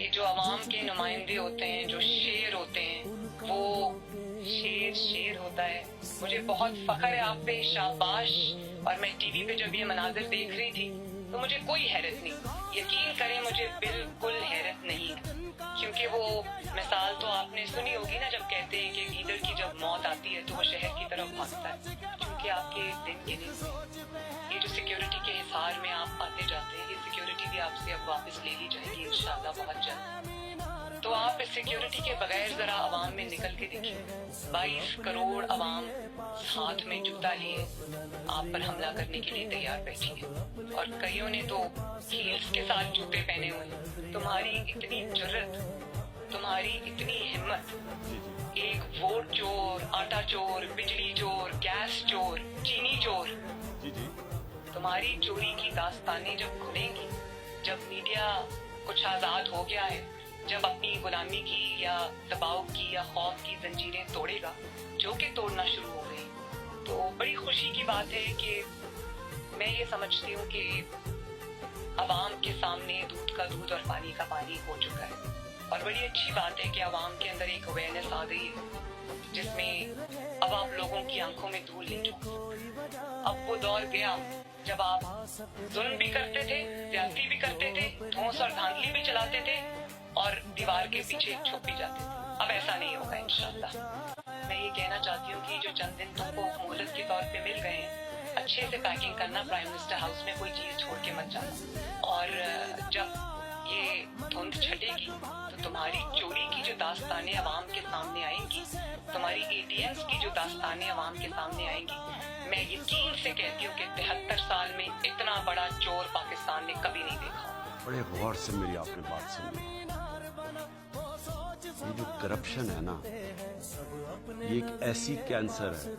کہ جو عوام کے نمائندے ہوتے ہیں، جو شیر ہوتے ہیں، وہ شیر ہوتا ہے. مجھے بہت فخر ہے آپ پہ، شاباش. اور میں ٹی وی پہ جب یہ مناظر دیکھ رہی تھی تو مجھے کوئی حیرت نہیں، یقین کریں مجھے بالکل حیرت نہیں، کیونکہ وہ مثال تو آپ نے سنی ہوگی نا، جب کہتے ہیں کہ گیدڑ کی جب موت آتی ہے تو وہ شہر کی طرف بھاگتا ہے، کیونکہ آپ کے دن گنے ہوئے. یہ جو سیکیورٹی کے حصار میں آپ آتے جاتے ہیں، یہ سیکیورٹی بھی آپ سے اب واپس لے لی جائے گی انشاءاللہ بہت جلد. تو آپ اس سیکیورٹی کے بغیر ذرا عوام میں نکل کے دیکھیں. 22 کروڑ عوام ہاتھ میں جوتا لیے آپ پر حملہ کرنے کے لیے تیار بیٹھی ہے، اور کئیوں نے تو ہیلز کے ساتھ جوتے پہنے ہوئے. تمہاری اتنی جرت، تمہاری اتنی ہمت، ایک ووٹ چور، آٹا چور، بجلی چور، گیس چور، چینی چور، تمہاری چوری کی داستانیں جب کھلیں گی، جب میڈیا کچھ آزاد ہو گیا ہے، جب اپنی غلامی کی یا دباؤ کی یا خوف کی زنجیریں توڑے گا، جو کہ توڑنا شروع ہو گئی، تو بڑی خوشی کی بات ہے کہ میں یہ سمجھتی ہوں کہ عوام کے سامنے دودھ کا دودھ اور پانی کا پانی ہو چکا ہے. اور بڑی اچھی بات ہے کہ عوام کے اندر ایک اویئرنیس آ گئی ہے، جس میں اب آپ لوگوں کی آنکھوں میں دھول نہیں چکتی. اب وہ دور گیا جب آپ ظلم بھی کرتے تھے، زیادتی بھی کرتے تھے، دھونس اور دھاندلی بھی چلاتے تھے، اور دیوار کے پیچھے چھپ بھی جاتے تھے. اب ایسا نہیں ہوگا انشاءاللہ. میں یہ کہنا چاہتی ہوں کہ جو چند دن تم کو مہلت کے طور پہ مل گئے ہیں، اچھے سے پیکنگ کرنا، پرائم منسٹر ہاؤس میں کوئی چیز چھوڑ کے مت جانا. اور جب یہ دھند چھٹے گی تو تمہاری چوری کی جو داستانیں عوام کے سامنے آئیں گی، تمہاری ATMs کی جو داستانیں عوام کے سامنے آئیں گی، میں یقین سے کہتی ہوں کہ 73 سال میں اتنا بڑا چور پاکستان نے کبھی نہیں دیکھا. بڑے غور سے میری آپ نے بات سنی. یہ جو کرپشن ہے نا، یہ ایک ایسی کینسر ہے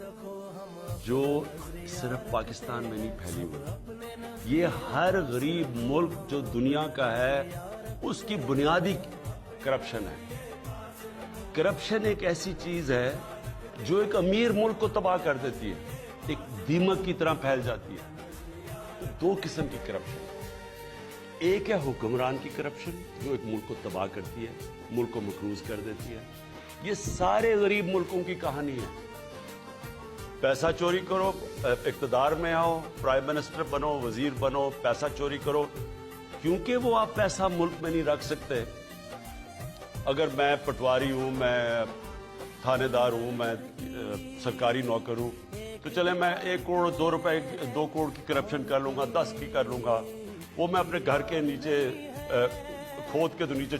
جو صرف پاکستان میں نہیں پھیلی ہوئی. یہ ہر غریب ملک جو دنیا کا ہے اس کی بنیادی کرپشن ہے. کرپشن ایک ایسی چیز ہے جو ایک امیر ملک کو تباہ کر دیتی ہے، ایک دیمک کی طرح پھیل جاتی ہے. دو قسم کی کرپشن، ایک ہے حکمران کی کرپشن جو ایک ملک کو تباہ کرتی ہے، ملک کو مقروض کر دیتی ہے. یہ سارے غریب ملکوں کی کہانی ہے. پیسہ چوری کرو، اقتدار میں آؤ، پرائم منسٹر بنو، وزیر بنو، پیسہ چوری کرو، کیونکہ وہ آپ پیسہ ملک میں نہیں رکھ سکتے. اگر میں پٹواری ہوں، میں تھانے دار ہوں، میں سرکاری نوکر ہوں، تو چلے میں 1 کروڑ 2 روپے 2 کروڑ کی کرپشن کر لوں گا، 10 کی کر لوں گا، وہ میں اپنے گھر کے نیچے کھود کے تو نیچے